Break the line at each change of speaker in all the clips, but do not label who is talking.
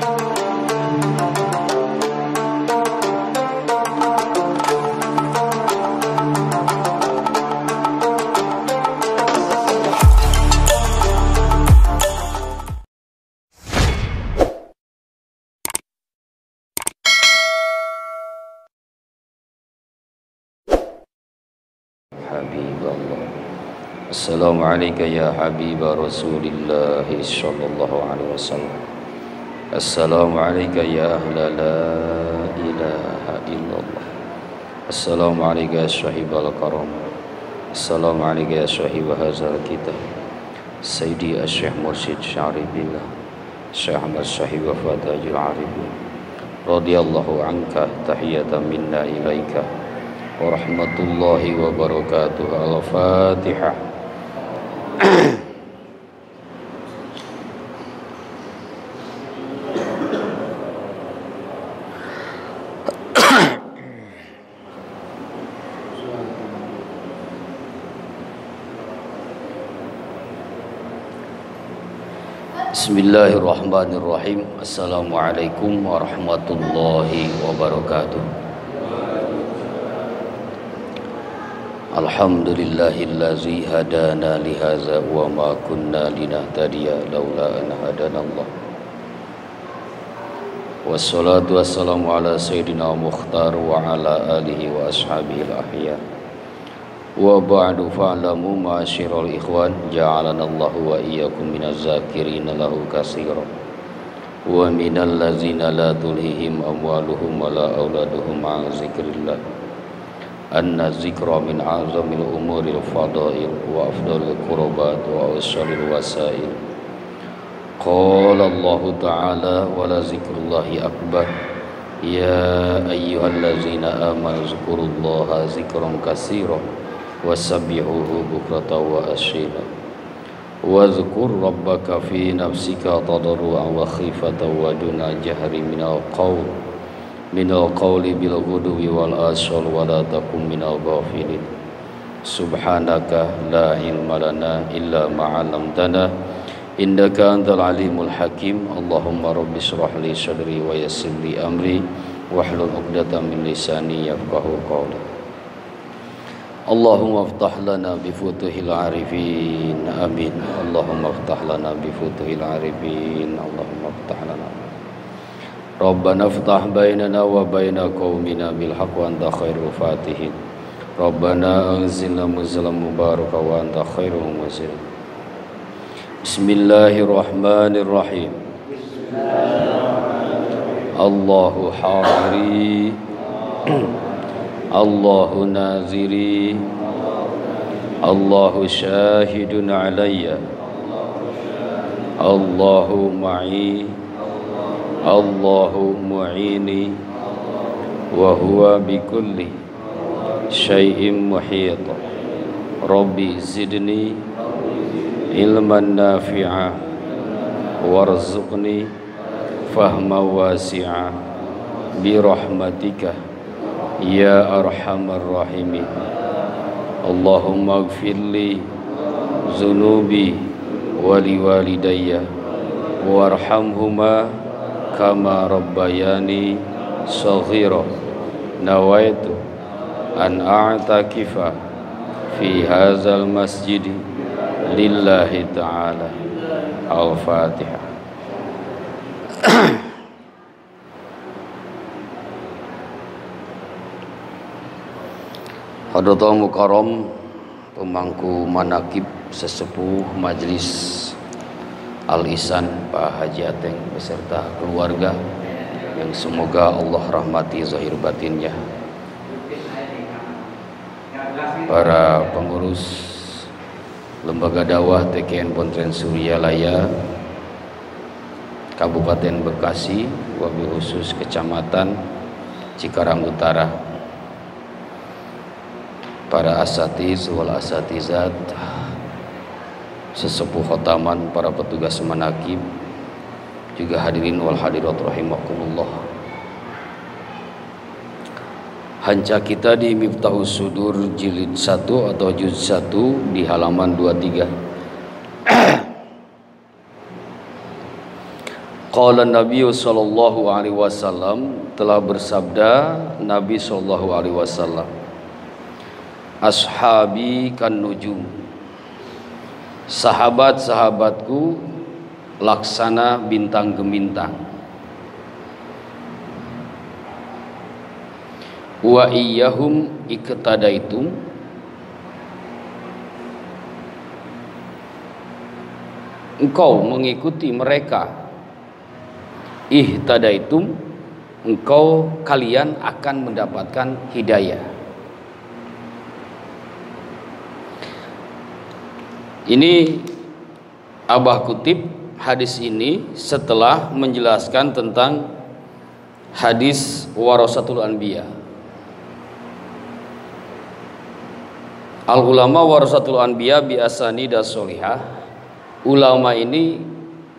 Habiballah. Assalamualaikum ya Habib Rasulillah sallallahu alaihi wasallam. Assalamualaikum ya ahla la ilaha illallah. Assalamualaikum ya sahibal karam. Assalamualaikum ya sahib hadzal kitab. Sayyidi Syekh Mursyid Syaribillah Syekh Ahmad Sahib wa Fatajul Arifin radhiyallahu anka tahiyatan minna ilaika wa rahmatullahi wa barakatuh. Al-Fatihah. Bismillahirrahmanirrahim. Assalamualaikum warahmatullahi wabarakatuh. Alhamdulillahillazi hadana lihaza wa ma kunna linahtadiya laula an hadanallah. Wassalatu wassalamu ala sayyidina Mukhtar wa ala alihi wa ashabihi al-ahya. Wa ba'du fa'lamu ma'asyiral ikhwan ja'alanallahu wa iyyakum minaz zakirina lahu katsiran wa minal ladzina la tulhihim amwaluhum wa la auladuhum an zikrillah. Anna zikra min a'zamil umuril fadail wa afdalil qurbat wa awsalil wasail. Qala Allah ta'ala wa la zikrullahi akbar. Ya ayyuhallazina amanu zkurullaha zikran katsiran wasabbihuhu bukratan wa asyila wa dhkur rabbaka fi nafsika tadarruan wa khifatan wa duna jahri minal qawli bil ghudwi wal asal wa la takum minal ghafilin. Subhanaka la ilma lana illa ma 'allamtana innaka antal alimul hakim. Allahumma rabbi shrah li sadri wa yassir li amri wahlul 'uqdatam min lisani yafqahu qawli. Allahumma aftah lana bifutuhil arifin. Amin. Allahumma aftah lana bifutuhil arifin. Allahumma aftah lana. Rabbana aftah bainana wa baina qaumina bil haqq wa anta khairul fatihin. Rabbana anzilna munzalan mubaraka wa anta khairul munzilin. Bismillahirrahmanirrahim. Allahu hadiri Allahu naziri Allahu syahidun alayya Allahu ma'i Allahu mu'ini wa huwa bikulli syai'in muhit. Rabbi zidni ilman nafi'a warzuqni fahma wasi'a birahmatika ya arhamar rahimin. Allahumma ighfirli zunubi wali walidayya warhamhuma kama rabbayani saghira. Nawaitu an a'takifa fi hadzal masjid lillahi ta'ala. Al-Fatihah. Hadratul Mukarram pemangku manakib sesepuh Majlis Al-Ihsan Pak Haji Ateng beserta keluarga yang semoga Allah rahmati zahir batinnya, para pengurus Lembaga Dakwah TKN Pontren Suryalaya Kabupaten Bekasi, wabil khusus Kecamatan Cikarang Utara, para asatiz wal asatizat, sesepuh khotaman, para petugas manakib, juga hadirin wal hadirat rahimakumullah. Hanca kita di Miftahus Sudur jilid 1 atau juz 1 di halaman 23. Qala Nabi sallallahu alaihi wasallam, telah bersabda Nabi sallallahu alaihi wasallam, ashabi kan nujum, sahabat-sahabatku laksana bintang gemintang. Wa iyyahum iqtadaitum, engkau mengikuti mereka. Ihtadaitum, engkau kalian akan mendapatkan hidayah. Ini Abah kutip hadis ini setelah menjelaskan tentang hadis warasatul anbiya. Al ulama warasatul anbiya bi asanida sholihah. Ulama ini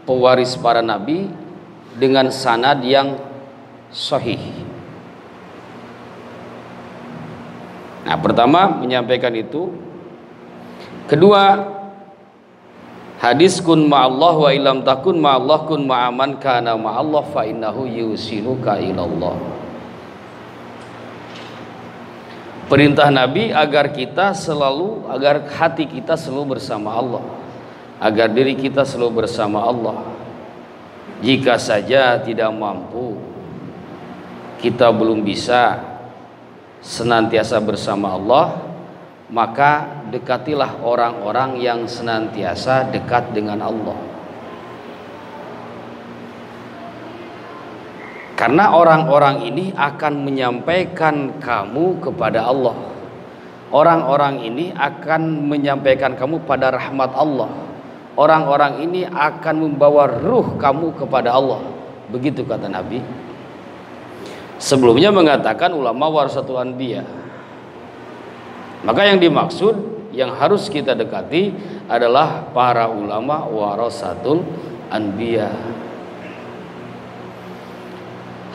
pewaris para nabi dengan sanad yang sahih. Nah, pertama menyampaikan itu. Kedua, hadis kun ma'allah wa illam takun ma'allah kun ma'aman kana ma'allah fa innahu yusiluka ilallah. Perintah Nabi agar hati kita selalu bersama Allah, agar diri kita selalu bersama Allah. Jika saja tidak mampu, kita belum bisa senantiasa bersama Allah, maka dekatilah orang-orang yang senantiasa dekat dengan Allah. Karena orang-orang ini akan menyampaikan kamu kepada Allah. Orang-orang ini akan menyampaikan kamu pada rahmat Allah. Orang-orang ini akan membawa ruh kamu kepada Allah. Begitu kata Nabi. Sebelumnya mengatakan ulama warasatul anbiya. Maka yang dimaksud, yang harus kita dekati adalah para ulama warasatul anbiya.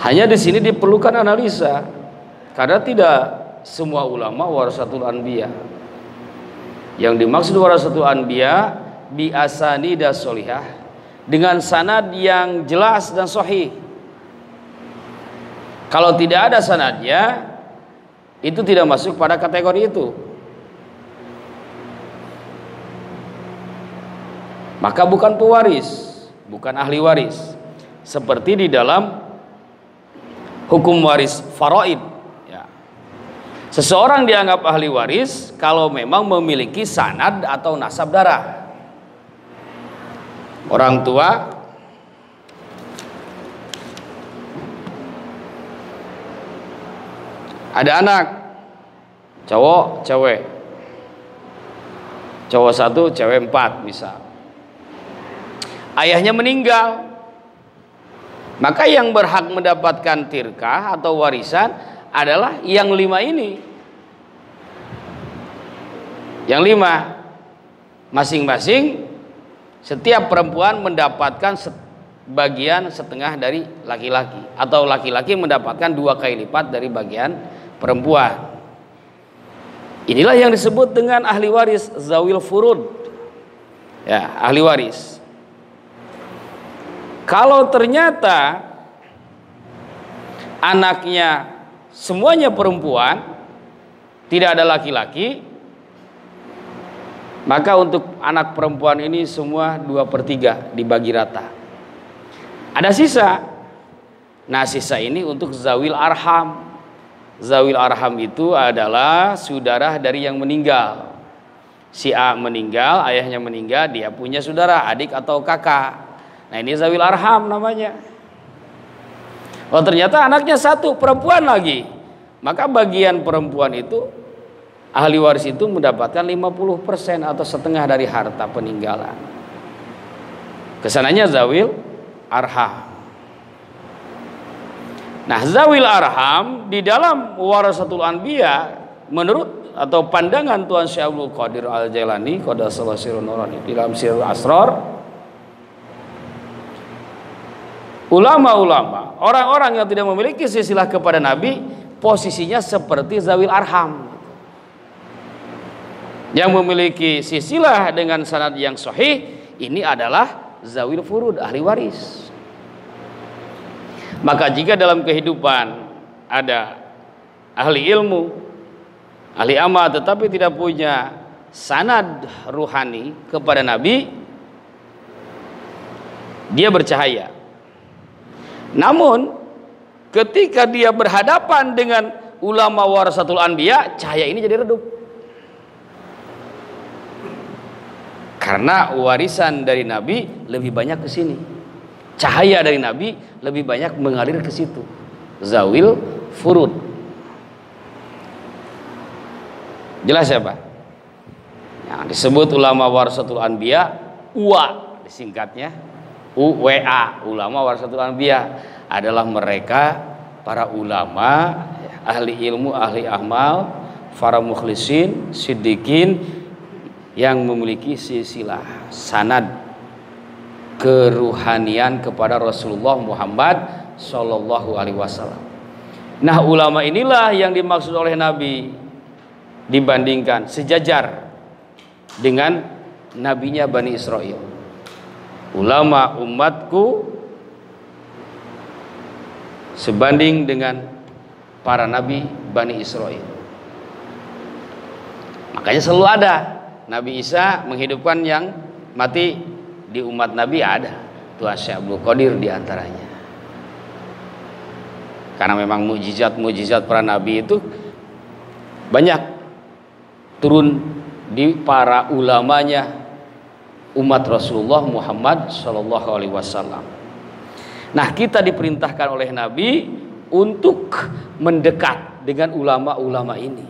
Hanya di sini diperlukan analisa, karena tidak semua ulama warasatul anbiya. Yang dimaksud warasatul anbiya bi asanida sholihah, dengan sanad yang jelas dan sahih. Kalau tidak ada sanadnya, itu tidak masuk pada kategori itu. Maka bukan pewaris, bukan ahli waris. Seperti di dalam hukum waris faraid, ya. Seseorang dianggap ahli waris kalau memang memiliki sanad atau nasab darah. Orang tua ada anak cowok cewek, cowok 1 cewek 4 misal. Ayahnya meninggal, maka yang berhak mendapatkan tirkah atau warisan adalah yang 5 ini. Yang 5 masing-masing, setiap perempuan mendapatkan bagian setengah dari laki-laki, atau laki-laki mendapatkan 2 kali lipat dari bagian perempuan. Inilah yang disebut dengan ahli waris, zawil furud. Ya, ahli waris. Kalau ternyata anaknya semuanya perempuan, tidak ada laki-laki, maka untuk anak perempuan ini semua 2/3 dibagi rata. Ada sisa. Nah, sisa ini untuk zawil arham. Zawil arham itu adalah saudara dari yang meninggal. Si A meninggal, ayahnya meninggal, dia punya saudara, adik atau kakak. Nah, ini zawil arham namanya. Oh, ternyata anaknya 1 perempuan lagi. Maka bagian perempuan itu, ahli waris itu mendapatkan 50% atau setengah dari harta peninggalan. Kesananya zawil arham. Nah, zawil arham di dalam warasatul anbiya menurut atau pandangan Tuan Syekh Abdul Qadir Al-Jailani qaddasallahu sirruhu nurani di dalam Sirrul Asrar, ulama-ulama, orang-orang yang tidak memiliki silsilah kepada Nabi, posisinya seperti zawil arham. Yang memiliki silsilah dengan sanad yang sahih, ini adalah zawil furud, ahli waris. Maka jika dalam kehidupan ada ahli ilmu, ahli amal, tetapi tidak punya sanad ruhani kepada Nabi, dia bercahaya. Namun ketika dia berhadapan dengan ulama warasatul anbiya, cahaya ini jadi redup. Karena warisan dari Nabi lebih banyak ke sini. Cahaya dari Nabi lebih banyak mengalir ke situ. Zawil furud. Jelas ya Pak? Yang disebut ulama warasatul anbiya, UWA disingkatnya, UWA, ulama warasatul anbiya, adalah mereka para ulama, ahli ilmu, ahli amal, para mukhlisin, siddiqin yang memiliki silsilah sanad keruhanian kepada Rasulullah Muhammad Sallallahu Alaihi Wasallam. Nah, ulama inilah yang dimaksud oleh Nabi, dibandingkan sejajar dengan nabinya Bani Israel. Ulama umatku sebanding dengan para nabi Bani Israel. Makanya selalu ada Nabi Isa menghidupkan yang mati. Di umat Nabi ada Tuhan Syekh Abdul Qadir diantaranya. Karena memang mujizat para nabi itu banyak turun di para ulamanya umat Rasulullah Muhammad Sallallahu Alaihi Wasallam. Nah, kita diperintahkan oleh Nabi untuk mendekat dengan ulama-ulama ini.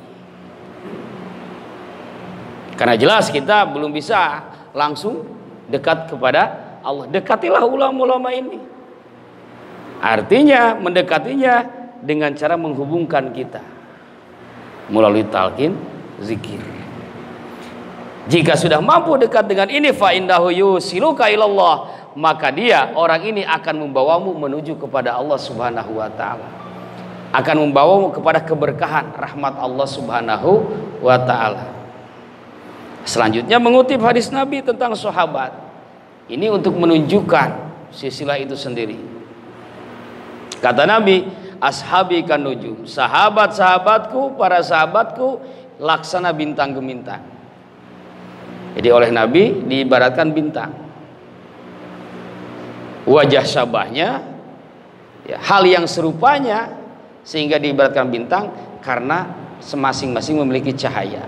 Karena jelas kita belum bisa langsung dekat kepada Allah. Dekatilah ulama-ulama ini. Artinya mendekatinya dengan cara menghubungkan kita melalui talqin, zikir. Jika sudah mampu dekat dengan ini, fa indahu yusiluka ilallah, maka dia, orang ini akan membawamu menuju kepada Allah Subhanahu wa taala. Akan membawamu kepada keberkahan rahmat Allah Subhanahu wa taala. Selanjutnya mengutip hadis Nabi tentang sahabat. Ini untuk menunjukkan silsilah itu sendiri. Kata Nabi, ashabi kan nujum, sahabat-sahabatku, para sahabatku laksana bintang gemintang. Jadi oleh Nabi diibaratkan bintang. Wajah syabahnya, ya, hal yang serupanya, sehingga diibaratkan bintang karena masing-masing memiliki cahaya.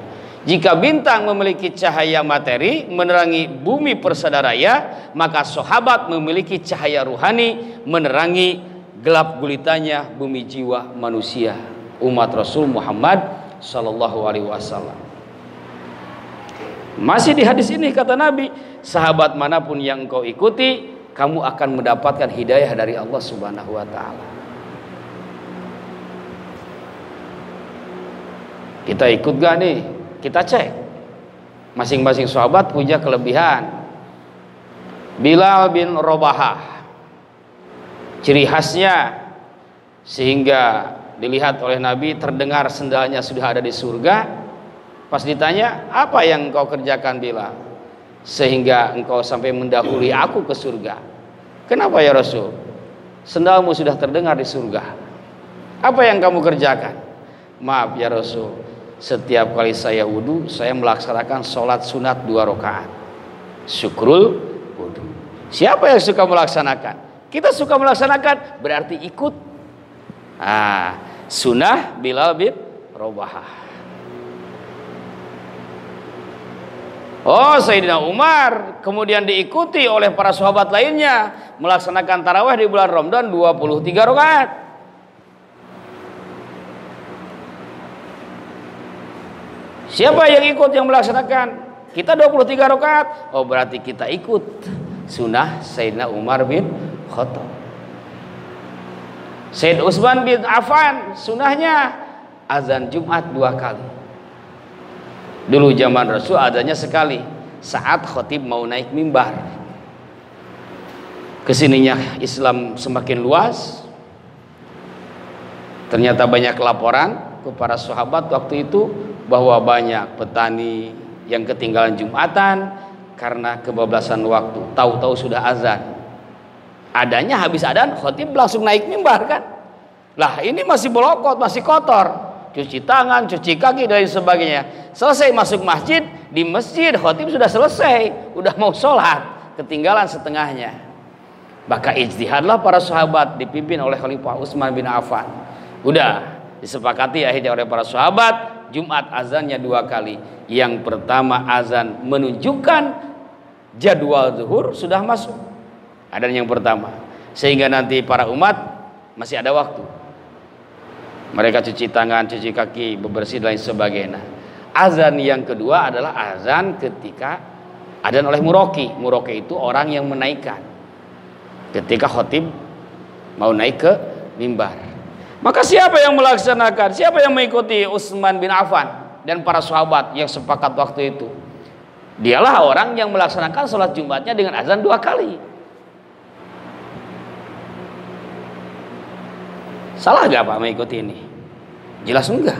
Jika bintang memiliki cahaya materi menerangi bumi persadaraya, maka sahabat memiliki cahaya ruhani menerangi gelap gulitanya bumi jiwa manusia umat Rasul Muhammad Sallallahu Alaihi Wasallam. Masih di hadis ini kata Nabi, sahabat manapun yang engkau ikuti, kamu akan mendapatkan hidayah dari Allah Subhanahu Wa Taala. Kita ikut gak nih? Kita cek. Masing-masing sahabat punya kelebihan. Bilal bin Rabahah, ciri khasnya sehingga dilihat oleh Nabi, terdengar sendalnya sudah ada di surga. Pas ditanya, apa yang engkau kerjakan Bilal sehingga engkau sampai mendahului aku ke surga? Kenapa ya Rasul? Sendalmu sudah terdengar di surga. Apa yang kamu kerjakan? Maaf ya Rasul, setiap kali saya wudhu, saya melaksanakan sholat sunat 2 rakaat. Syukrul wudhu. Siapa yang suka melaksanakan? Kita suka melaksanakan, berarti ikut. Sunnah Bilal bin Rabahah. Oh, Sayyidina Umar kemudian diikuti oleh para sahabat lainnya melaksanakan tarawih di bulan Ramadan 23 rakaat. Siapa yang ikut yang melaksanakan? Kita 23 rakaat. Oh, berarti kita ikut sunnah Sayyidina Umar bin Khattab. Sayyid Utsman bin Affan sunnahnya azan Jumat 2 kali. Dulu zaman Rasul adanya sekali saat khatib mau naik mimbar. Kesininya Islam semakin luas. Ternyata banyak laporan kepada sahabat waktu itu bahwa banyak petani yang ketinggalan Jumatan karena kebablasan waktu. Tahu-tahu sudah azan.
Adanya habis adzan khatib langsung naik mimbar kan. Lah ini masih belokot, masih kotor, cuci tangan, cuci kaki dan sebagainya. Selesai masuk masjid, di masjid khatib sudah selesai, udah mau sholat, ketinggalan setengahnya. Maka ijtihadlah para sahabat dipimpin oleh Khalifah Utsman bin Affan. Udah disepakati akhirnya oleh para sahabat, Jumat azannya 2 kali. Yang pertama azan menunjukkan jadwal zuhur sudah masuk. Adzan yang pertama, sehingga nanti para umat masih ada waktu. Mereka cuci tangan, cuci kaki, bebersih dan lain sebagainya. Azan yang kedua adalah azan ketika adzan oleh muroki. Muroki itu orang yang menaikkan. Ketika khatib mau naik ke mimbar. Maka siapa yang melaksanakan? Siapa yang mengikuti Utsman bin Affan dan para sahabat yang sepakat waktu itu? Dialah orang yang melaksanakan sholat Jumatnya dengan azan 2 kali. Salah gak Pak mengikuti ini? Jelas enggak.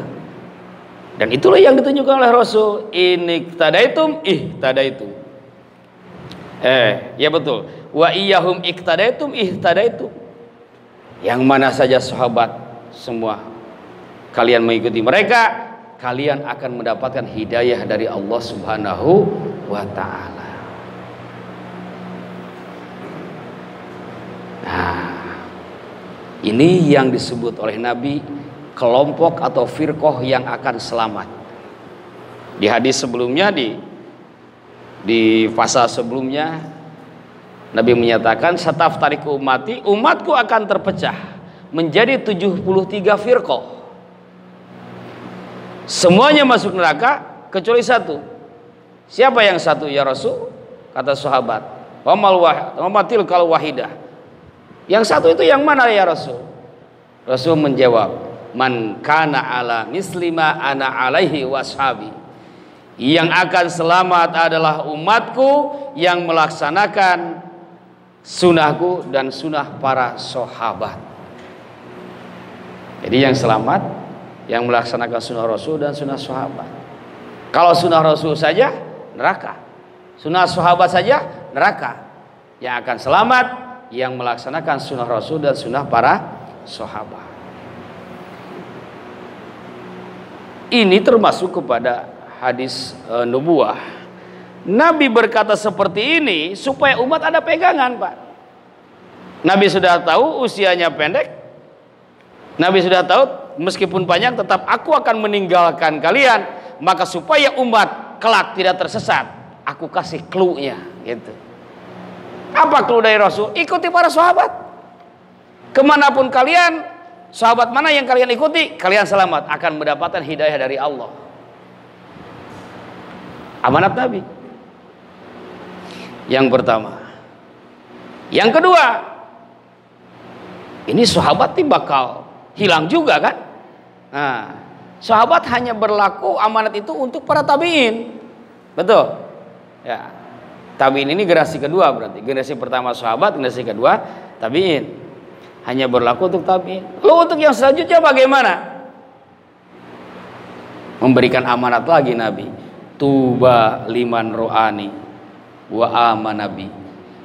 Dan itulah yang ditunjukkan oleh Rasul. Iktadaitum ihtadaitum. Ya betul. Wa iyyahum iktadaitum ihtadaitum. Yang mana saja sahabat semua kalian mengikuti mereka, kalian akan mendapatkan hidayah dari Allah Subhanahu wa taala. Nah, ini yang disebut oleh Nabi kelompok atau firqah yang akan selamat. Di hadis sebelumnya, di fasa sebelumnya, Nabi menyatakan sataftariqu ummati, umatku akan terpecah menjadi 73 firqah. Semuanya masuk neraka kecuali satu. Siapa yang satu ya Rasul? Kata sahabat, wamatil kalau wahidah. Yang satu itu yang mana ya Rasul? Rasul menjawab, man kana ala mislima ana alaihi washabi. Yang akan selamat adalah umatku yang melaksanakan sunnahku dan sunnah para sahabat. Jadi yang selamat yang melaksanakan sunnah Rasul dan sunnah sahabat. Kalau sunnah Rasul saja neraka, sunnah sahabat saja neraka. Yang akan selamat yang melaksanakan sunnah Rasul dan sunnah para sahabat. Ini termasuk kepada hadis nubuah. Nabi berkata seperti ini supaya umat ada pegangan, Pak. Nabi sudah tahu usianya pendek. Nabi sudah tahu meskipun panjang tetap aku akan meninggalkan kalian. Maka supaya umat kelak tidak tersesat, aku kasih clue-nya gitu. Apa clue dari Rasul? Ikuti para sahabat. Kemanapun kalian, sahabat mana yang kalian ikuti, kalian selamat, akan mendapatkan hidayah dari Allah. Amanat Nabi. Yang pertama. Yang kedua, ini sahabat ini bakal hilang juga kan? Nah, sahabat hanya berlaku amanat itu untuk para tabi'in. Betul? Ya. Tabi'in ini generasi kedua berarti. Generasi pertama sahabat, generasi kedua tabi'in. Hanya berlaku untuk tabi'in. Lalu untuk yang selanjutnya bagaimana? Memberikan amanat lagi Nabi. Tuba liman ro'ani wa amanabi.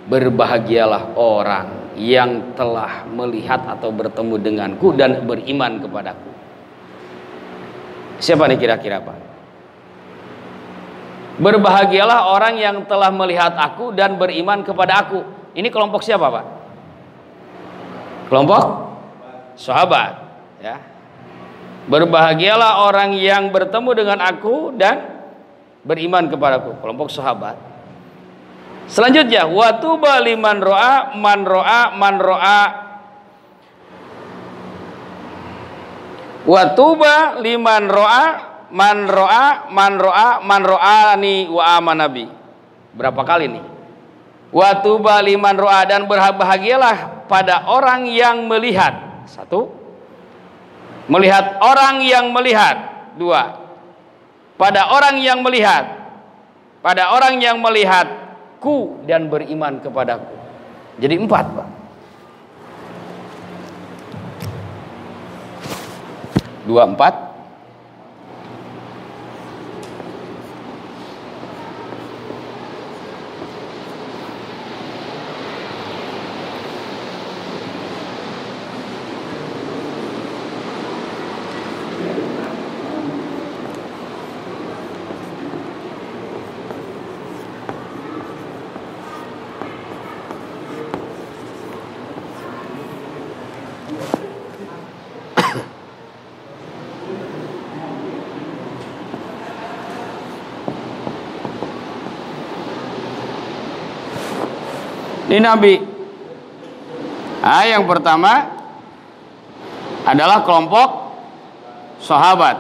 Berbahagialah orang yang telah melihat atau bertemu denganku dan beriman kepadaku. Siapa nih kira-kira Pak? Berbahagialah orang yang telah melihat aku dan beriman kepada aku. Ini kelompok siapa Pak? Kelompok sahabat ya. Berbahagialah orang yang bertemu dengan aku dan beriman kepadaku, kelompok sahabat. Selanjutnya, wa tuba liman ro'a man ro'a man ro'a. Wa tuba liman ro'a man ro'a man ro'a man ro'ani wa amanabi. Berapa kali nih? Wa tuba liman ro'a, dan berbahagialah pada orang yang melihat. Satu, melihat orang yang melihat. Dua, pada orang yang melihat. Pada orang yang melihatku dan beriman kepadaku. Jadi 4 Pak. 2, 4. Ini Nabi. Nah, yang pertama adalah kelompok sahabat.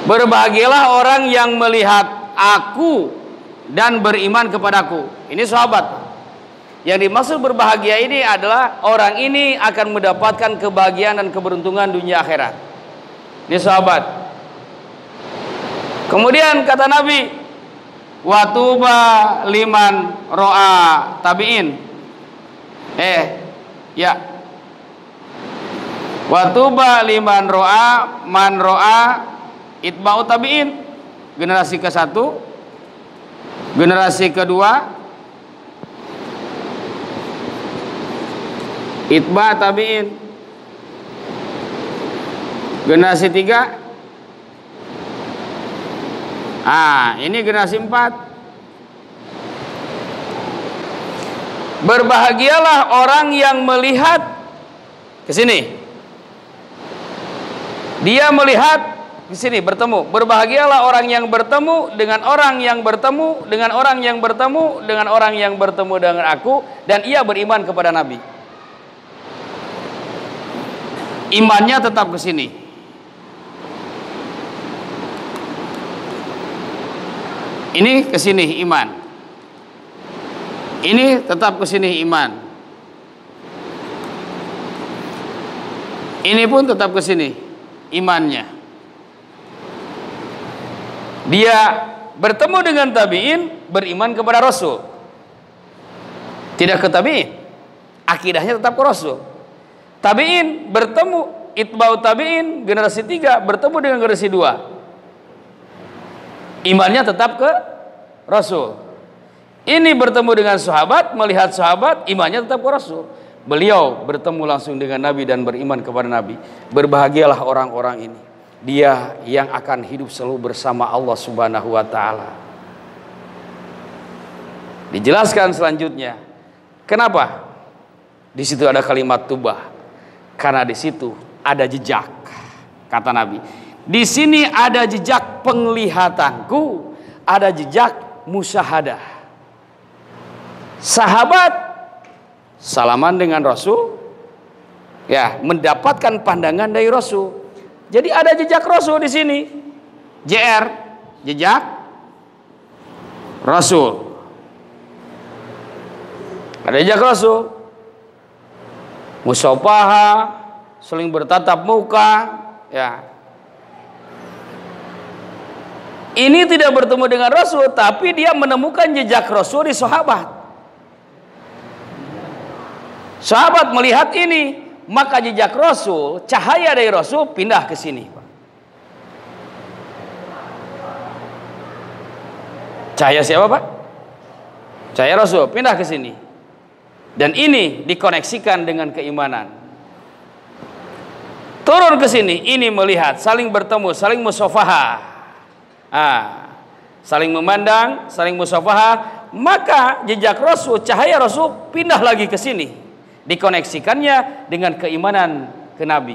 Berbahagialah orang yang melihat aku dan beriman kepadaku. Ini sahabat. Yang dimaksud berbahagia ini adalah orang ini akan mendapatkan kebahagiaan dan keberuntungan dunia akhirat. Ini sahabat. Kemudian kata Nabi, watuba liman ro'a tabi'in. Ya. Watuba liman ro'a man ro'a itba'u tabi'in. Generasi ke-1, generasi kedua itba' tabi'in. Generasi 3, ini generasi 4. Berbahagialah orang yang melihat ke sini. Dia melihat ke sini bertemu. Berbahagialah orang yang bertemu dengan orang yang bertemu dengan orang yang bertemu dengan orang yang bertemu dengan aku dan ia beriman kepada Nabi. Imannya tetap ke sini. Ini ke sini iman. Ini tetap ke sini iman. Ini pun tetap ke sini imannya. Dia bertemu dengan tabi'in, beriman kepada Rasul. Tidak ke tabi'in. Akidahnya tetap ke Rasul. Tabi'in bertemu, itba'u tabi'in generasi 3 bertemu dengan generasi 2. Imannya tetap ke Rasul. Ini bertemu dengan sahabat, melihat sahabat, imannya tetap ke Rasul. Beliau bertemu langsung dengan Nabi dan beriman kepada Nabi. Berbahagialah orang-orang ini. Dia yang akan hidup selalu bersama Allah Subhanahu wa taala. Dijelaskan selanjutnya. Kenapa? Di situ ada kalimat tubah. Karena di situ ada jejak, kata Nabi. Di sini ada jejak penglihatanku, ada jejak musyahadah. Sahabat salaman dengan Rasul, ya, mendapatkan pandangan dari Rasul. Jadi ada jejak Rasul di sini. JR, jejak Rasul. Ada jejak Rasul. Musafaha, saling bertatap muka, ya. Ini tidak bertemu dengan Rasul, tapi dia menemukan jejak Rasul di sahabat. Sahabat melihat ini, maka jejak Rasul, cahaya dari Rasul pindah ke sini. Cahaya siapa, Pak? Cahaya Rasul pindah ke sini. Dan ini dikoneksikan dengan keimanan. Turun ke sini, ini melihat, saling bertemu, saling musafaha. Saling memandang, saling musafaha, maka jejak Rasul, cahaya Rasul pindah lagi ke sini, dikoneksikannya dengan keimanan ke Nabi.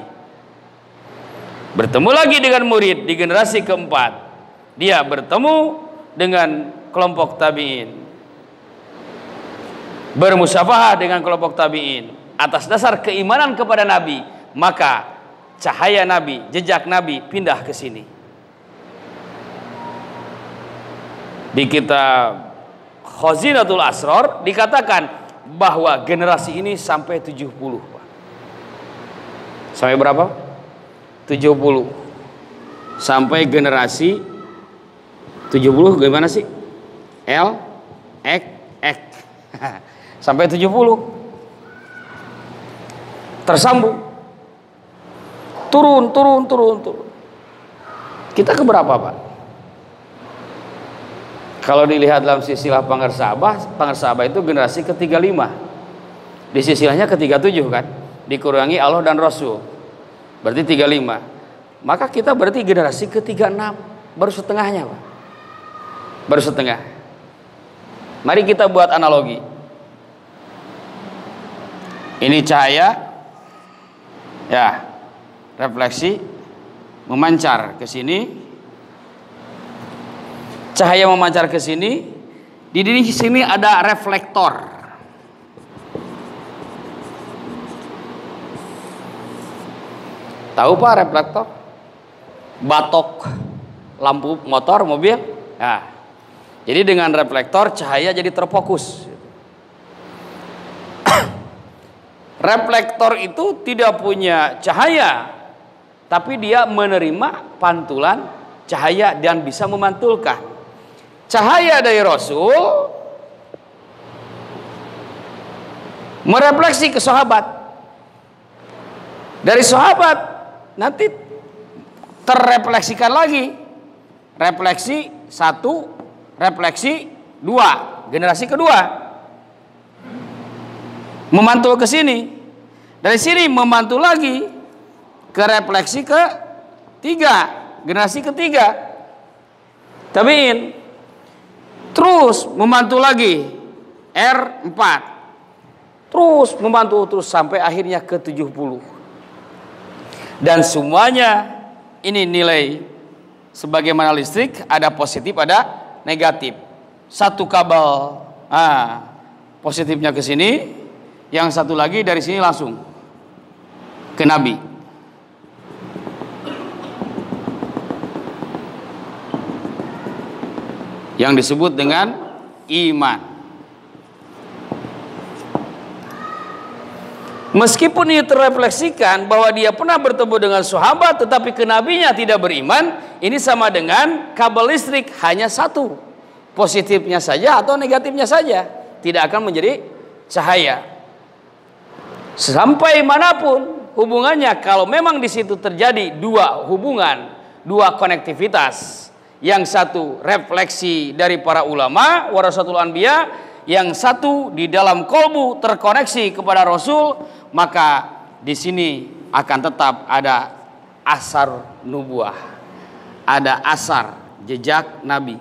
Bertemu lagi dengan murid di generasi keempat, dia bertemu dengan kelompok tabi'in, bermusafaha dengan kelompok tabi'in atas dasar keimanan kepada Nabi, maka cahaya Nabi, jejak Nabi pindah ke sini. Di kitab Khazinatul Asrar dikatakan bahwa generasi ini sampai 70. Sampai berapa? 70. Sampai generasi 70 gimana sih? L, X, X. Sampai 70. Tersambung. Turun. Kita ke berapa, Pak? Kalau dilihat dalam silsilah Pangersabah itu generasi ke-35. Di silsilahnya ke-37 kan? Dikurangi Allah dan Rasul. Berarti 35. Maka kita berarti generasi ke-36. Baru setengahnya, Pak. Baru setengah. Mari kita buat analogi. Ini cahaya, ya, refleksi, memancar ke sini. Cahaya memancar ke sini. Di sini ada reflektor. Tahu Pak reflektor? Batok lampu motor, mobil. Nah, jadi dengan reflektor cahaya jadi terfokus. Reflektor itu tidak punya cahaya, tapi dia menerima pantulan cahaya dan bisa memantulkan. Cahaya dari Rasul merefleksi ke sahabat. Dari sahabat nanti terrefleksikan lagi. Refleksi 1, refleksi 2, generasi kedua. Memantul ke sini. Dari sini memantul lagi ke refleksi ke 3, generasi ketiga. Tabiin. Terus memantul lagi R4. Terus memantul terus sampai akhirnya ke 70. Dan semuanya ini nilai sebagaimana listrik, ada positif ada negatif. Satu kabel positifnya ke sini, yang satu lagi dari sini langsung ke Nabi. Yang disebut dengan iman. Meskipun ini terrefleksikan bahwa dia pernah bertemu dengan sahabat, tetapi ke nabinya tidak beriman, ini sama dengan kabel listrik hanya satu, positifnya saja atau negatifnya saja, tidak akan menjadi cahaya. Sampai manapun hubungannya, kalau memang di situ terjadi dua hubungan, dua konektivitas, yang satu refleksi dari para ulama, warasatul anbiya, yang satu di dalam kolbu terkoneksi kepada Rasul, maka di sini akan tetap ada asar nubuah, ada asar jejak Nabi,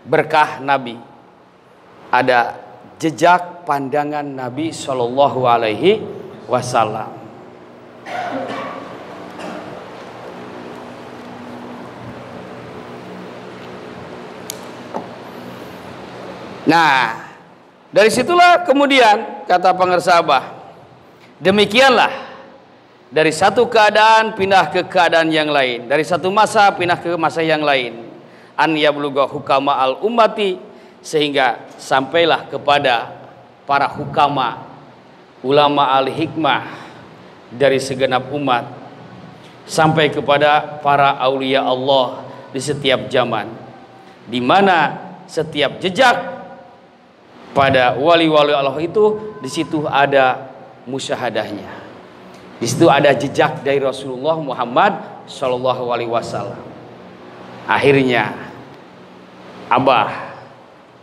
berkah Nabi, ada jejak pandangan Nabi Shallallahu Alaihi Wasallam. Nah, dari situlah kemudian kata pengersabah, demikianlah dari satu keadaan pindah ke keadaan yang lain, dari satu masa pindah ke masa yang lain. An yablugha hukama al ummati, sehingga sampailah kepada para hukama, ulama al hikmah dari segenap umat, sampai kepada para aulia Allah di setiap zaman, di mana setiap jejak pada wali-wali Allah itu, di situ ada musyahadahnya, di situ ada jejak dari Rasulullah Muhammad Shallallahu Alaihi Wasallam. Akhirnya Abah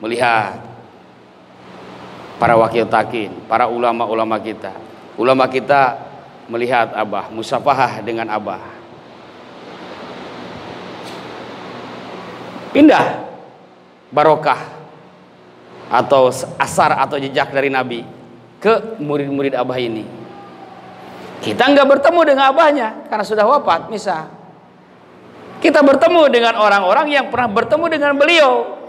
melihat para wakil takin, para ulama-ulama kita, ulama kita melihat Abah, musafahah dengan Abah, pindah barokah atau asar atau jejak dari Nabi ke murid-murid Abah ini. Kita nggak bertemu dengan Abahnya karena sudah wafat, misal. Kita bertemu dengan orang-orang yang pernah bertemu dengan beliau.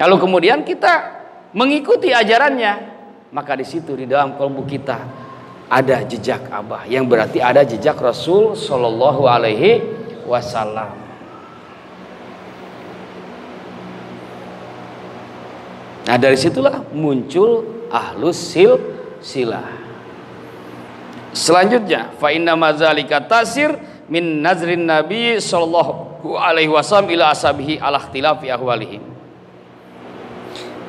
Lalu kemudian kita mengikuti ajarannya, maka di situ di dalam kalbu kita ada jejak Abah, yang berarti ada jejak Rasul Shallallahu Alaihi Wasallam. Nah, dari situlah muncul ahlus silsilah. Selanjutnya, fa inna mazalika tasir min nazrin Nabi sallallahu alaihi wasallam ila ashabihi ala ikhtilafi ahwalihim.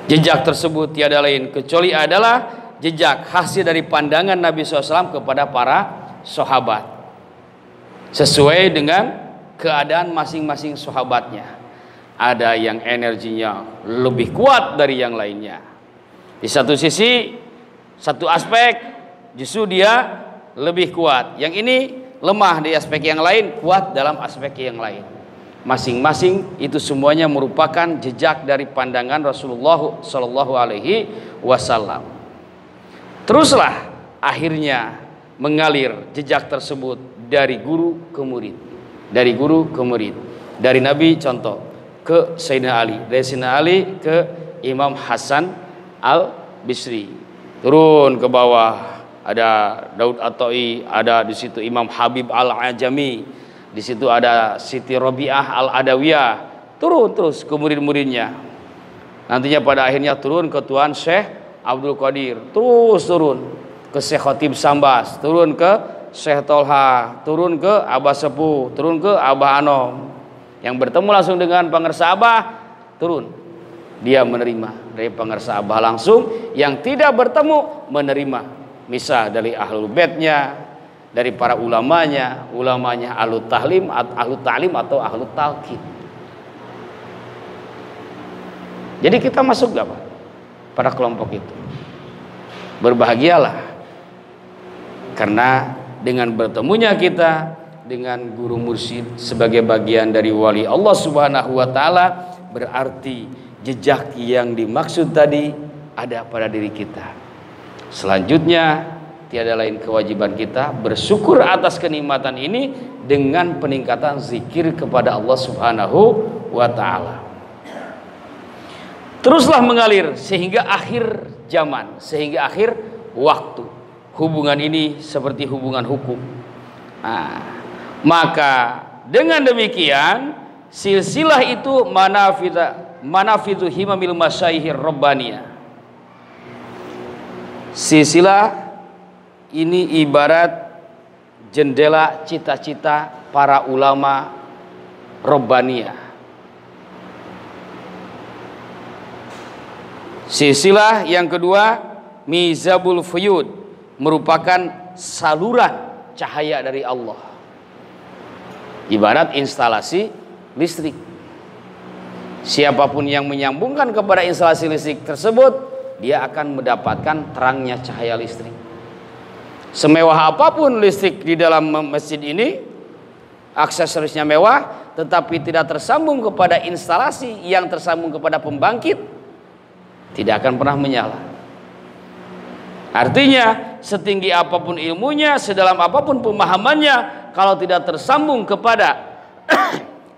Jejak tersebut tiada lain kecuali adalah jejak hasil dari pandangan Nabi SAW kepada para sahabat, sesuai dengan keadaan masing-masing sahabatnya. Ada yang energinya lebih kuat dari yang lainnya. Di satu sisi, satu aspek justru dia lebih kuat. Yang ini lemah di aspek yang lain, kuat dalam aspek yang lain. Masing-masing itu semuanya merupakan jejak dari pandangan Rasulullah Sallallahu Alaihi Wasallam. Teruslah akhirnya mengalir jejak tersebut dari guru ke murid, dari guru ke murid, dari Nabi contoh ke Sayyidina Ali, dari Sayyidina Ali ke Imam Hasan Al-Bisri, turun ke bawah ada Daud At-Tai, ada di situ Imam Habib Al-Ajami, di situ ada Siti Rabi'ah Al-Adawiyah, turun terus ke murid-muridnya. Nantinya pada akhirnya turun ke Tuan Syekh Abdul Qadir, terus turun ke Syekh Khatib Sambas, turun ke Syekh Tolha, turun ke Abah Sepuh, turun ke Abah Anom. Yang bertemu langsung dengan pengersa Abah, turun. Dia menerima dari pengersa Abah langsung. Yang tidak bertemu, menerima misah dari ahlul baitnya, dari para ulamanya ahlu ta'lim atau ahlu talqin. Jadi kita masuk gak Pak pada kelompok itu? Berbahagialah, karena dengan bertemunya kita dengan guru mursyid sebagai bagian dari wali Allah Subhanahu wa taala, berarti jejak yang dimaksud tadi ada pada diri kita. Selanjutnya tiada lain kewajiban kita bersyukur atas kenikmatan ini dengan peningkatan zikir kepada Allah Subhanahu wa taala. Teruslah mengalir sehingga akhir zaman, sehingga akhir waktu. Hubungan ini seperti hubungan hukum. Maka dengan demikian silsilah itu manafidu himamil masyaihir rabbaniyah. Silsilah ini ibarat jendela cita-cita para ulama rabbaniyah. Silsilah yang kedua mizabul fuyud, merupakan saluran cahaya dari Allah. Ibarat instalasi listrik. Siapapun yang menyambungkan kepada instalasi listrik tersebut, dia akan mendapatkan terangnya cahaya listrik. Semewah apapun listrik di dalam masjid ini, aksesorisnya mewah, tetapi tidak tersambung kepada instalasi yang tersambung kepada pembangkit, tidak akan pernah menyala. Artinya setinggi apapun ilmunya, sedalam apapun pemahamannya, kalau tidak tersambung kepada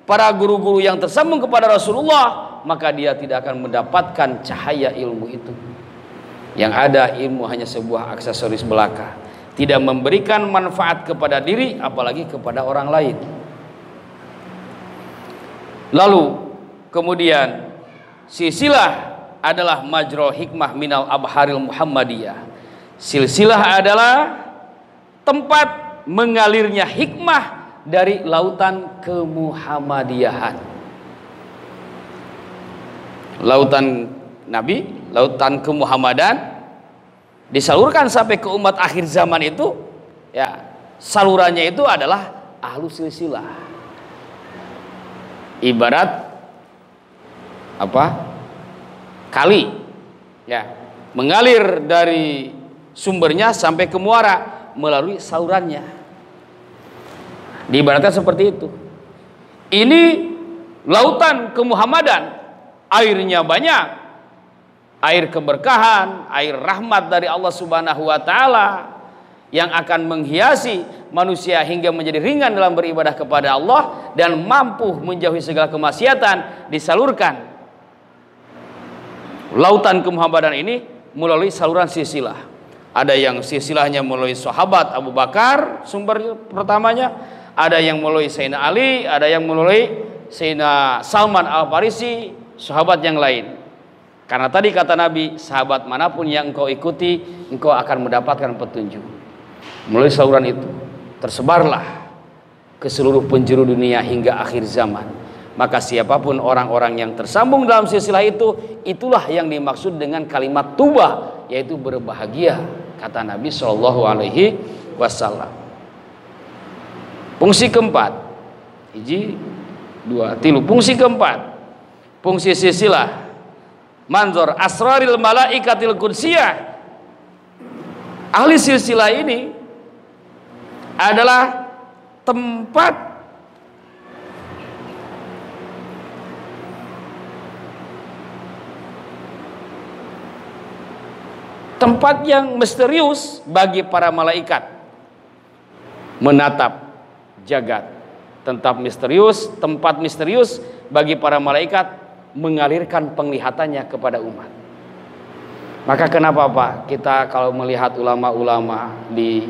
para guru-guru yang tersambung kepada Rasulullah, maka dia tidak akan mendapatkan cahaya ilmu itu. Yang ada ilmu hanya sebuah aksesoris belaka, tidak memberikan manfaat kepada diri apalagi kepada orang lain. Lalu kemudian silsilah adalah majro hikmah minal abharil Muhammadiyah. Silsilah adalah tempat mengalirnya hikmah dari lautan kemuhammadiyahan. Lautan Nabi, lautan kemuhammadan disalurkan sampai ke umat akhir zaman itu, ya, salurannya itu adalah ahlu silsilah. Ibarat apa? Kali, ya, mengalir dari sumbernya sampai ke muara melalui salurannya. Diibaratkan seperti itu. Ini lautan kemuhammadan, airnya banyak, air keberkahan, air rahmat dari Allah Subhanahu wa taala yang akan menghiasi manusia hingga menjadi ringan dalam beribadah kepada Allah dan mampu menjauhi segala kemaksiatan, disalurkan lautan kemuhammadan ini melalui saluran silsilah. Ada yang silsilahnya melalui sahabat Abu Bakar, sumber pertamanya, ada yang melalui Sayyidina Ali, ada yang melalui Sayyidina Salman Al-Farisi, sahabat yang lain. Karena tadi kata Nabi, sahabat manapun yang engkau ikuti, engkau akan mendapatkan petunjuk. Melalui saluran itu tersebarlah ke seluruh penjuru dunia hingga akhir zaman. Maka siapapun orang-orang yang tersambung dalam silsilah itu, itulah yang dimaksud dengan kalimat tuba, yaitu berbahagia, kata Nabi Shallallahu Alaihi Wasallam. Fungsi keempat, hiji, dua, tilu. Fungsi keempat, fungsi silsilah manzor asraril malaikatil qudsiyah. Ahli silsilah ini adalah tempat yang misterius bagi para malaikat menatap jagat tempat misterius bagi para malaikat mengalirkan penglihatannya kepada umat. Maka kenapa Pak, kita kalau melihat ulama-ulama di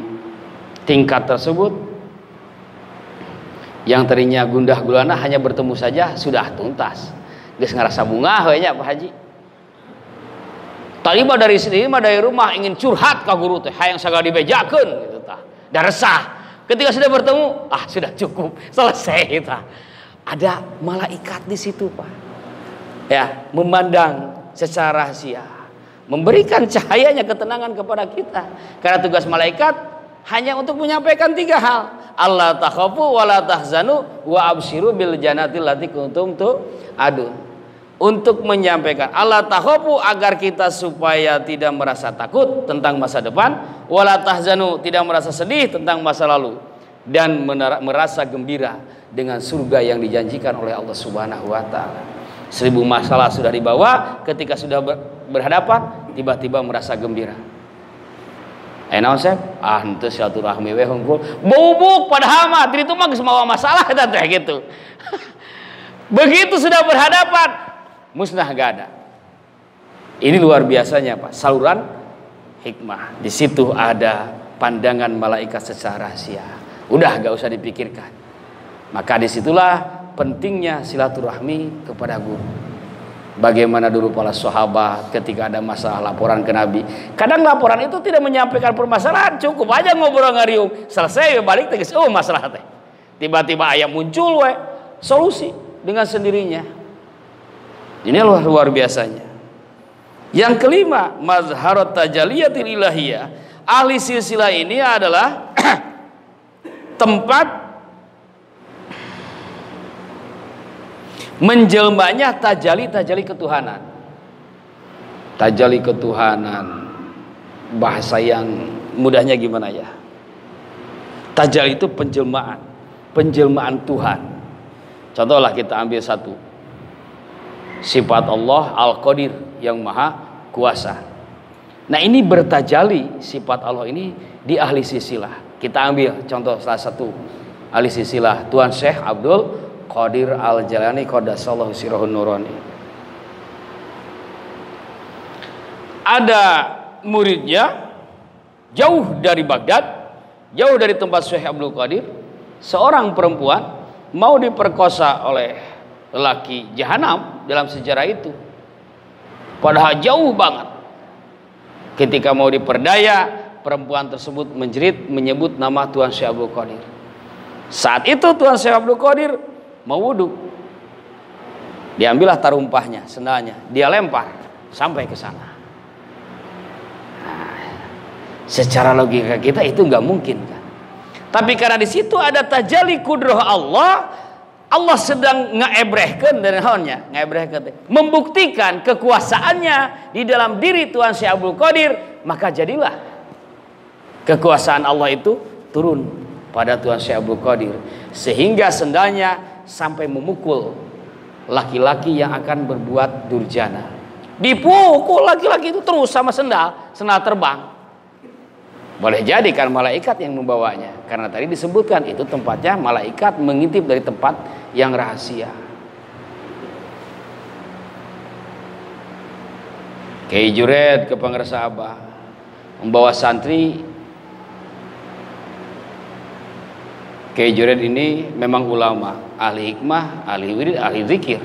tingkat tersebut yang tadinya gundah gulana hanya bertemu saja sudah tuntas. Geus ngarasa bunga we nya Pak Haji. Tadi mah dari sini mah dari rumah ingin curhat ka guru teh, hayang sagala dibejakeun gitu tah. Da resah. Ketika sudah bertemu, sudah cukup, selesai tah. Ada malaikat di situ Pak. Ya, memandang secara rahasia, memberikan cahayanya ketenangan kepada kita. Karena tugas malaikat hanya untuk menyampaikan 3 hal. Allah takhafu wa la tahzanu wa abshiru bil jannati allati kuntum tu'adun. Untuk menyampaikan Allah takhafu agar kita supaya tidak merasa takut tentang masa depan, wa la tahzanu tidak merasa sedih tentang masa lalu, dan merasa gembira dengan surga yang dijanjikan oleh Allah Subhanahu wa taala. 1000 masalah sudah dibawa, ketika sudah berhadapan tiba-tiba merasa gembira. Naon Sep? Henteu silaturahmi we hungkul. Bubuk padahal mah diri itu mah geus mawa masalah eta teh gitu. Begitu sudah berhadapan musnah gak ada. Ini luar biasanya Pak, saluran hikmah. Di situ ada pandangan malaikat secara rahasia. Udah gak usah dipikirkan. Maka disitulah pentingnya silaturahmi kepada guru. Bagaimana dulu para sahabat ketika ada masalah laporan ke Nabi. Kadang laporan itu tidak menyampaikan permasalahan, cukup aja ngobrol ngariung. Selesai balik tegas, masalah teh. Tiba-tiba ayat muncul solusi dengan sendirinya. Ini luar biasanya. Yang kelima, mazharat tajaliyatil ilahiyah. Ahli silsilah ini adalah tempat menjelmanya tajali ketuhanan. Tajali ketuhanan, bahasa yang mudahnya gimana ya? Tajali itu penjelmaan Tuhan. Contohlah kita ambil satu. Sifat Allah Al-Qadir yang maha kuasa. Nah ini bertajali sifat Allah ini di ahli silsilah. Kita ambil contoh salah satu ahli silsilah Tuan Syekh Abdul Qadir Al-Jalani Qaddasallahu sirrahun nurani. Ada muridnya jauh dari Baghdad, jauh dari tempat Syekh Abdul Qadir, seorang perempuan mau diperkosa oleh lelaki jahanam dalam sejarah itu. Padahal jauh banget. Ketika mau diperdaya, perempuan tersebut menjerit menyebut nama Tuan Syekh Abdul Qadir. Saat itu Tuan Syekh Abdul Qadir mau wudu. Diambillah tarumpahnya, sendalnya, dia lempar sampai ke sana. Nah, secara logika kita itu nggak mungkin kan. Tapi karena di situ ada tajalli kudrah Allah sedang ngaebrehkeun dan naonnya, membuktikan kekuasaannya di dalam diri Tuan Syekh Abdul Qadir, maka jadilah kekuasaan Allah itu turun pada Tuan Syekh Abdul Qadir sehingga sendalnya sampai memukul laki-laki yang akan berbuat durjana. Dipukul laki-laki itu terus sama sendal terbang. Boleh jadi kan malaikat yang membawanya, karena tadi disebutkan itu tempatnya malaikat mengintip dari tempat yang rahasia. Kiai Jured ke Pangersa Abah membawa santri. Kiai Jured ini memang ulama, ahli hikmah, ahli wirid, ahli zikir.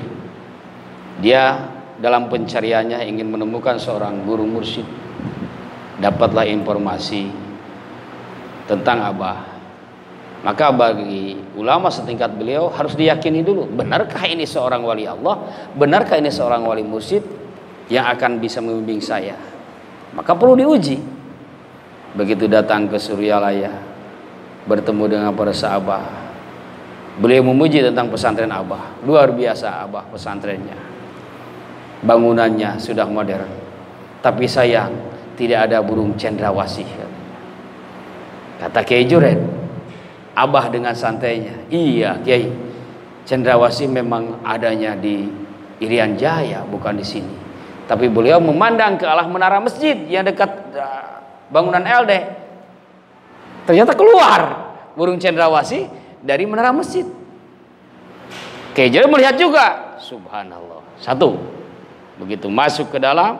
Dia dalam pencariannya ingin menemukan seorang guru mursyid. Dapatlah informasi tentang Abah. Maka bagi ulama setingkat beliau harus diyakini dulu, benarkah ini seorang wali Allah, benarkah ini seorang wali mursyid yang akan bisa membimbing saya. Maka perlu diuji. Begitu datang ke Suryalaya, bertemu dengan para sahabat, beliau memuji tentang pesantren Abah. Luar biasa Abah pesantrennya, bangunannya sudah modern, tapi sayang tidak ada burung cendrawasih. Kata Kiai Jured, Abah dengan santainya, iya Kiai, cendrawasih memang adanya di Irian Jaya, bukan di sini. Tapi beliau memandang ke arah menara masjid yang dekat bangunan LD. Ternyata keluar burung cendrawasih dari menara masjid. Kiai Junaid melihat juga, subhanallah. Satu, begitu masuk ke dalam,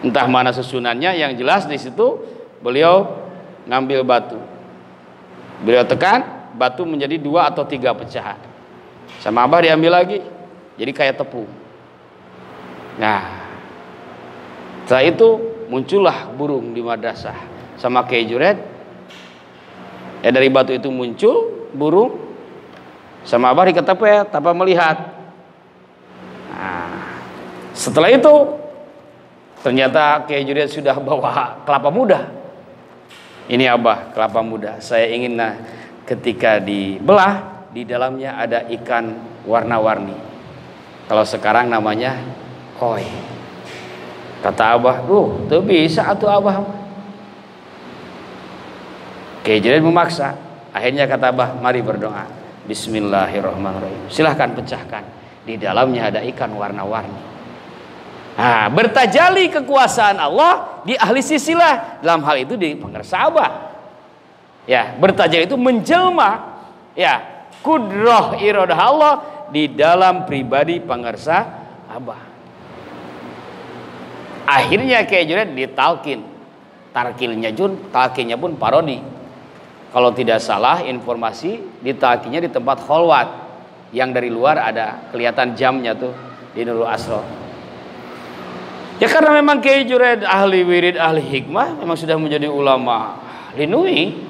entah mana susunannya, yang jelas di situ beliau ngambil batu. Beliau tekan, batu menjadi 2 atau 3 pecahan. Sama Abah diambil lagi, jadi kayak tepung. Nah, setelah itu muncullah burung di madrasah sama Kiai Junaid. Ya, dari batu itu muncul burung, sama Abah diketepet tanpa melihat. Nah, setelah itu ternyata Kiai Junaid sudah bawa kelapa muda. Ini Abah, kelapa muda. Saya ingin ketika dibelah, di dalamnya ada ikan warna-warni. Kalau sekarang namanya koi. Kata Abah, tuh bisa atuh Abah. Kiai Junaid memaksa. Akhirnya kata Abah, mari berdoa. Bismillahirrahmanirrahim. Silahkan pecahkan. Di dalamnya ada ikan warna-warni. Nah, bertajali kekuasaan Allah di ahli silsilah, dalam hal itu di pengersa Abah. Ya, bertajali itu menjelma, ya, kudrah iradah Allah di dalam pribadi pengersa Abah. Akhirnya Kiai Junaid ditalkin, talkinnya pun parodi. Kalau tidak salah informasi, ditalkinnya di tempat kholwat, yang dari luar ada kelihatan jamnya tuh di Nurul Asro. Ya karena memang Kiai Junaid ahli wirid, ahli hikmah, memang sudah menjadi ulama linui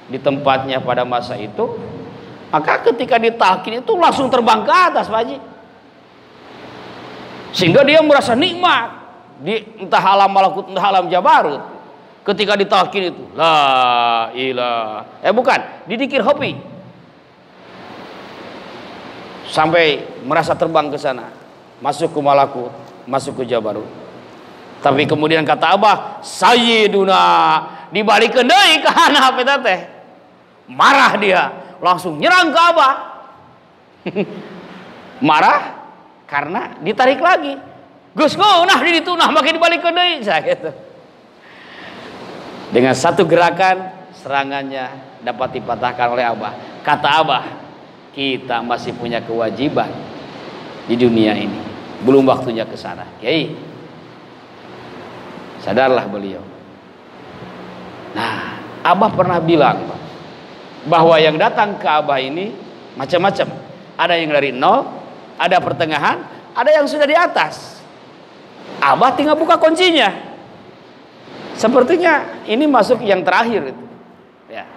di tempatnya pada masa itu. Maka ketika ditalkin itu langsung terbang ke atas, Pak Haji. Sehingga dia merasa nikmat di entah alam malakut, entah alam jabarut. Ketika ditalkin itu, la ilaha, bukan, didikir hopi. Sampai merasa terbang ke sana, masuk ke malakut, masuk ke jabarut. Tapi kemudian kata Abah, Sayyiduna, dibalikin deui ke Hanaf eta teh. Marah dia, langsung nyerang ke Abah. Marah karena ditarik lagi. Geus geunah di ditu nah make dibalikeun deui gitu. Dengan satu gerakan serangannya dapat dipatahkan oleh Abah. Kata Abah, kita masih punya kewajiban di dunia ini. Belum waktunya ke sana. Kiai, sadarlah beliau. Nah, Abah pernah bilang bahwa yang datang ke Abah ini macam-macam. Ada yang dari nol, ada pertengahan, ada yang sudah di atas. Abah tinggal buka kuncinya. Sepertinya ini masuk yang terakhir itu. Ya.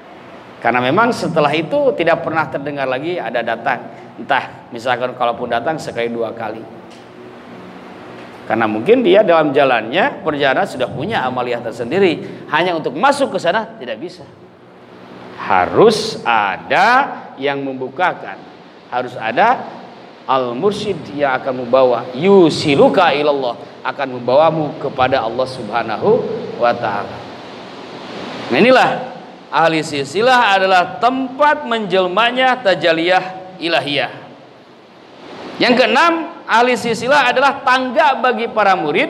Karena memang setelah itu tidak pernah terdengar lagi ada datang. Entah misalkan kalaupun datang sekali 2 kali. Karena mungkin dia dalam jalannya perjalanan sudah punya amaliyah tersendiri, hanya untuk masuk ke sana tidak bisa. Harus ada yang membukakan, harus ada al-mursyid yang akan membawa, yusiluka ilallah, akan membawamu kepada Allah Subhanahu wa taala. Nah, inilah ahli silsilah adalah tempat menjelmanya tajaliyah ilahiyah. Yang keenam, ahli silsilah adalah tangga bagi para murid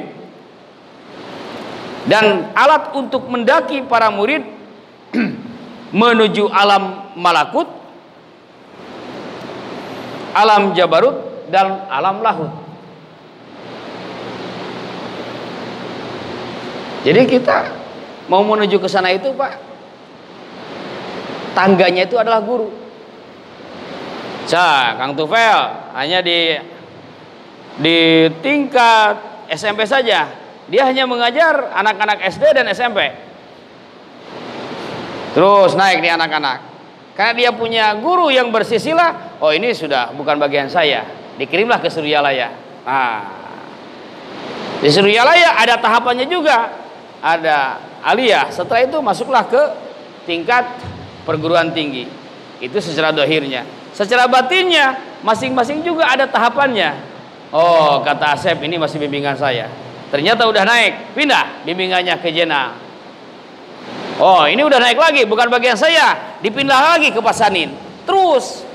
dan alat untuk mendaki para murid menuju alam malakut, alam jabarut, dan alam lahut. Jadi kita mau menuju ke sana itu, Pak, tangganya itu adalah guru. Kang Tufel hanya di tingkat SMP saja, dia hanya mengajar anak-anak SD dan SMP. Terus naik nih anak-anak, karena dia punya guru yang bersilsilah. Oh, ini sudah bukan bagian saya, dikirimlah ke Suryalaya. Nah, di Suryalaya ada tahapannya juga, ada aliyah. Setelah itu masuklah ke tingkat perguruan tinggi. Itu secara dohirnya. Secara batinnya masing-masing juga ada tahapannya. Oh, kata Asep, ini masih bimbingan saya. Ternyata udah naik, pindah bimbingannya ke Jena. Oh, ini udah naik lagi, bukan bagian saya, dipindah lagi ke Pasanin. Terus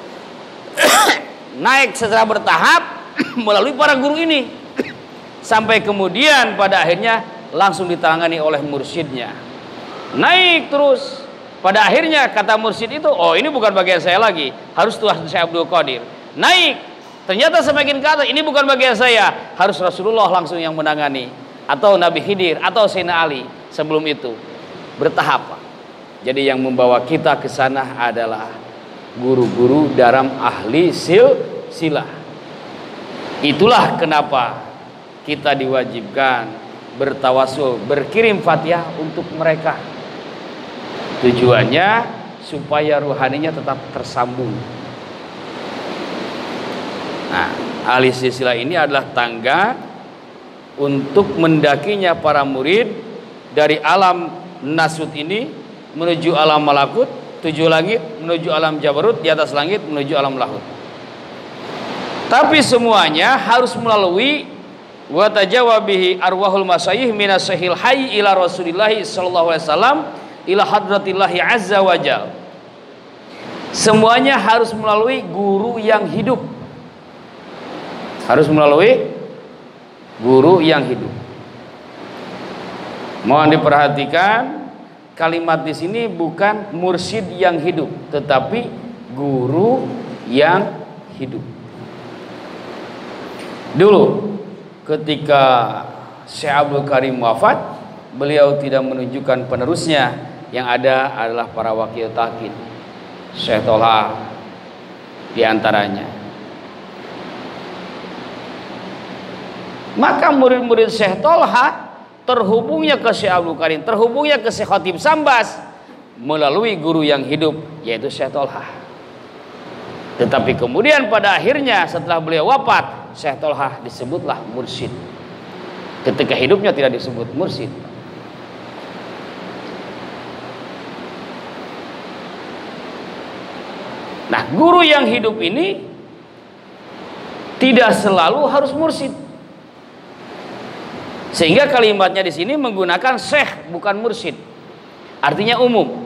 naik secara bertahap melalui para guru ini, sampai kemudian pada akhirnya langsung ditangani oleh mursyidnya. Naik terus Pada akhirnya kata mursyid itu, oh ini bukan bagian saya lagi, harus Tuhan Syekh Abdul Qadir. Naik, ternyata semakin ke atas, ini bukan bagian saya, harus Rasulullah langsung yang menangani, atau Nabi Khidir, atau Sayyidina Ali. Sebelum itu bertahap. Jadi yang membawa kita ke sana adalah guru-guru dalam ahli silsilah. Itulah kenapa kita diwajibkan bertawasul, berkirim Fatihah untuk mereka. Tujuannya supaya ruhaninya tetap tersambung. Nah, ahli silsilah ini adalah tangga untuk mendakinya para murid dari alam nasut ini menuju alam malakut, 7 langit menuju alam jabarut, di atas langit menuju alam lahut. Tapi semuanya harus melalui wa tajawabihi arwahul masyayikh minas sahil hayy ila Rasulillah sallallahu alaihi wasallam ila hadratillahi azza wajal. Semuanya harus melalui guru yang hidup. Harus melalui guru yang hidup. Mohon diperhatikan, kalimat di sini bukan mursyid yang hidup, tetapi guru yang hidup. Dulu ketika Syekh Abdul Karim wafat, beliau tidak menunjukkan penerusnya, yang ada adalah para wakil talqin, Syekh Tolha di antaranya. Maka murid-murid Syekh Tolha terhubungnya ke Syekh Abdul Karim, terhubungnya ke Syekh Khatib Sambas melalui guru yang hidup, yaitu Syekh Tolha. Tetapi kemudian pada akhirnya setelah beliau wafat, Syekh Tolha disebutlah mursyid. Ketika hidupnya tidak disebut mursyid. Nah, guru yang hidup ini tidak selalu harus mursyid. Sehingga kalimatnya di sini menggunakan syekh bukan mursyid. Artinya umum.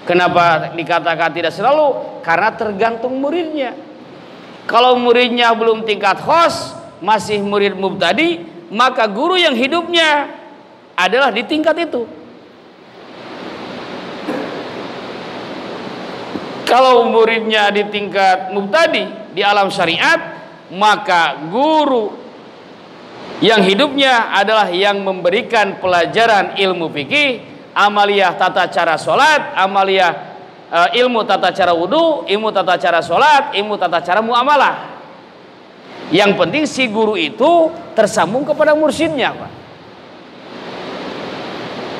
Kenapa dikatakan tidak selalu? Karena tergantung muridnya. Kalau muridnya belum tingkat khos, masih murid mubtadi, maka guru yang hidupnya adalah di tingkat itu. Kalau muridnya di tingkat mubtadi di alam syariat, maka guru yang hidupnya adalah yang memberikan pelajaran ilmu fikih, amaliyah tata cara sholat, amaliyah ilmu tata cara wudu, ilmu tata cara sholat, ilmu tata cara muamalah. Yang penting si guru itu tersambung kepada mursyidnya, Pak.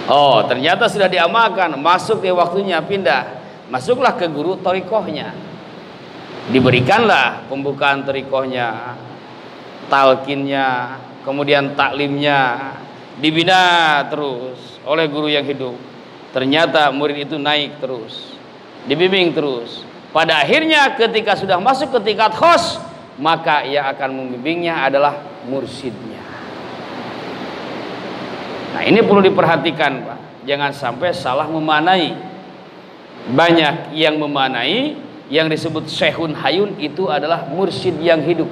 Oh, ternyata sudah diamalkan, masuk di waktunya pindah. Masuklah ke guru thariqahnya. Diberikanlah pembukaan thariqahnya, talqinnya, kemudian taklimnya, dibina terus oleh guru yang hidup. Ternyata murid itu naik terus, dibimbing terus. Pada akhirnya ketika sudah masuk ke tingkat khos, maka yang akan membimbingnya adalah mursyidnya. Nah, ini perlu diperhatikan, Pak. Jangan sampai salah memanai. Banyak yang memanai yang disebut syekhun hayun itu adalah mursyid yang hidup.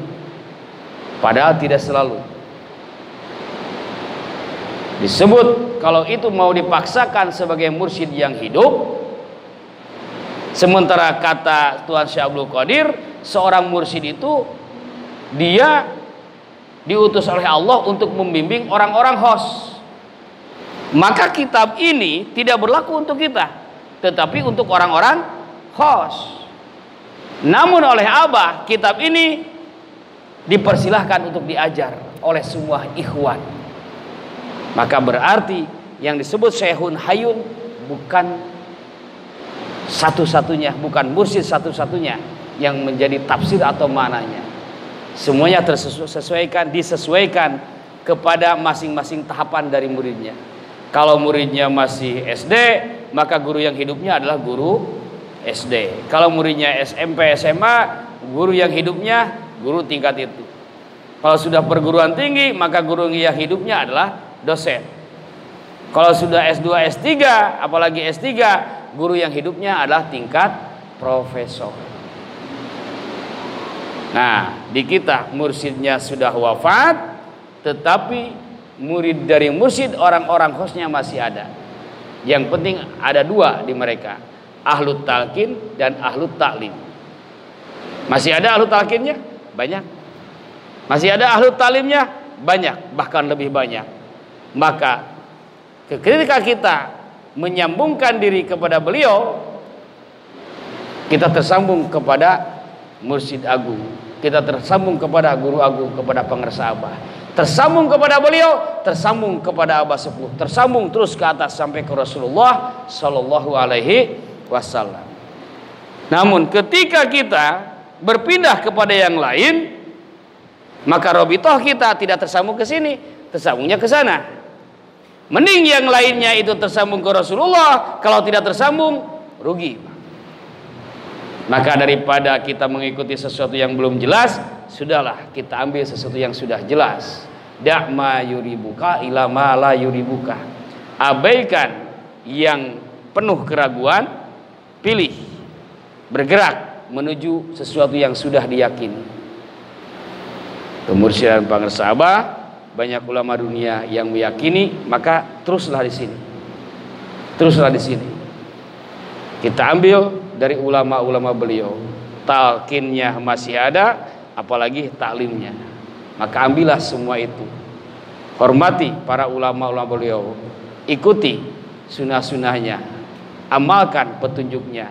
Padahal tidak selalu. Disebut kalau itu mau dipaksakan sebagai mursyid yang hidup, sementara kata Tuan Syekh Abdul Qadir, seorang mursyid itu dia diutus oleh Allah untuk membimbing orang-orang khos. Maka kitab ini tidak berlaku untuk kita, tetapi untuk orang-orang khos. Namun oleh Abah, kitab ini dipersilahkan untuk diajar oleh semua ikhwan. Maka berarti yang disebut syekhun hayun bukan satu-satunya, bukan mursyid satu-satunya yang menjadi tafsir atau maknanya. Semuanya disesuaikan kepada masing-masing tahapan dari muridnya. Kalau muridnya masih SD, maka guru yang hidupnya adalah guru SD. Kalau muridnya SMP, SMA, guru yang hidupnya guru tingkat itu. Kalau sudah perguruan tinggi, maka guru yang hidupnya adalah dosen. Kalau sudah S2, S3, apalagi S3, guru yang hidupnya adalah tingkat profesor. Nah, di kita mursyidnya sudah wafat, tetapi murid dari mursyid orang-orang khosnya masih ada. Yang penting ada dua di mereka, ahlut talqin dan ahlut ta'lim. Masih ada ahlut talqinnya? Banyak. Masih ada ahlut ta'limnya? Banyak, bahkan lebih banyak. Maka ketika kita menyambungkan diri kepada beliau, kita tersambung kepada mursyid agung, kita tersambung kepada guru agung, kepada pengersa Abah, tersambung kepada beliau, tersambung kepada Abah Sepuh, tersambung terus ke atas sampai ke Rasulullah Sallallahu Alaihi Wasallam. Namun ketika kita berpindah kepada yang lain, maka robitoh kita tidak tersambung ke sini, tersambungnya ke sana. Mending yang lainnya itu tersambung ke Rasulullah, kalau tidak tersambung rugi. Maka daripada kita mengikuti sesuatu yang belum jelas, sudahlah kita ambil sesuatu yang sudah jelas. Da'ma yuribuka ila ma la yuribuka. Abaikan yang penuh keraguan, pilih bergerak menuju sesuatu yang sudah diyakini. Kemursyidhan pengersa Abah, banyak ulama dunia yang meyakini, maka teruslah di sini. Teruslah di sini. Kita ambil dari ulama-ulama beliau, talqinnya masih ada, apalagi taklimnya. Maka ambillah semua itu. Hormati para ulama-ulama beliau, ikuti sunnah-sunnahnya, amalkan petunjuknya.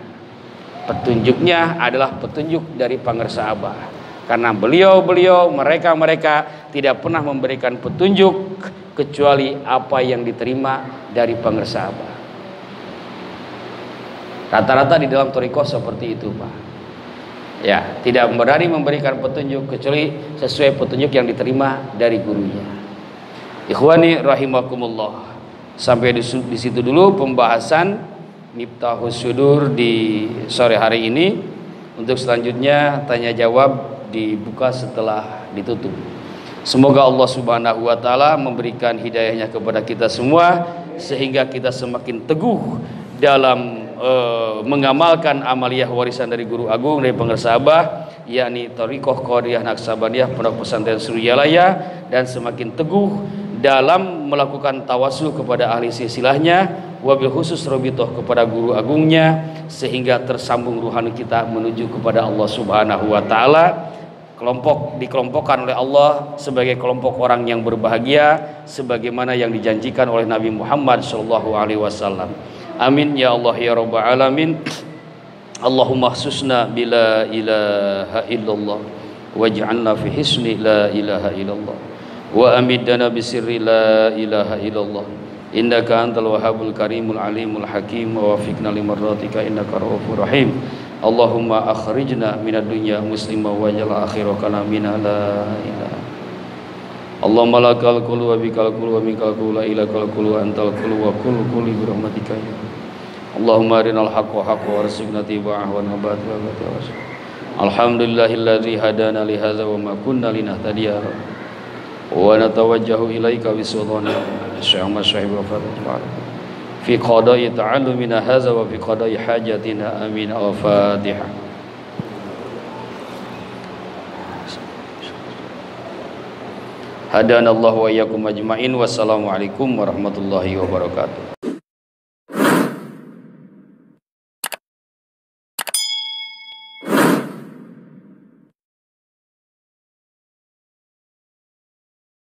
Petunjuknya adalah petunjuk dari pengersa Abah. Karena beliau-beliau, mereka-mereka tidak pernah memberikan petunjuk kecuali apa yang diterima dari pengersa Abah. Rata-rata di dalam thariqah seperti itu, Pak. Ya, tidak berani memberikan petunjuk kecuali sesuai petunjuk yang diterima dari gurunya. Ikhwani rahimakumullah. Sampai di situ dulu pembahasan Miftahus Sudur di sore hari ini. Untuk selanjutnya tanya jawab dibuka setelah ditutup. Semoga Allah Subhanahu wa taala memberikan hidayahnya kepada kita semua sehingga kita semakin teguh dalam mengamalkan amaliyah warisan dari guru agung, dari pengersa Abah, yakni Thariqah Qadiriyah Naqsabandiyah Pondok Pesantren Suryalaya, dan semakin teguh dalam melakukan tawasul kepada ahli silsilahnya, wabil khusus robitoh kepada guru agungnya, sehingga tersambung ruhani kita menuju kepada Allah Subhanahu wa taala. Dikelompokkan oleh Allah sebagai kelompok orang yang berbahagia sebagaimana yang dijanjikan oleh Nabi Muhammad sallallahu alaihi wasallam. Amin ya Allah ya rabbal alamin. Allahumma khususna bila ilaha illallah waj'alna fi hisni la ilaha illallah wa amidana bi sirri la ilaha illallah innaka antal wahhabul karimul alimul hakim wa wafiqna limardatika innaka raufur rahim. Allahumma akhrijna minad dunya muslimah wa jal akhirah kalamina la ilaha. Allahumma lakal qulu wa bikal qulu wa mikal qulu ila kal qulu antal qulu wa qul quli bi rahmatika ya. Allahumma arinal haqqa haqqa warzuqna tiba'ahu wa nabatil batil. Alhamdulillahilladzi hadana li hadza wa ma kunna linahtadiya wa natawajjahu ilaika bisultani syama syahib wa fatihah fi qada'i ta'allumina hadza wa fi qada'i hajatina amin al-fatihah. Hadanallahu wa iyyakum ajmain. Wassalamualaikum warahmatullahi wabarakatuh.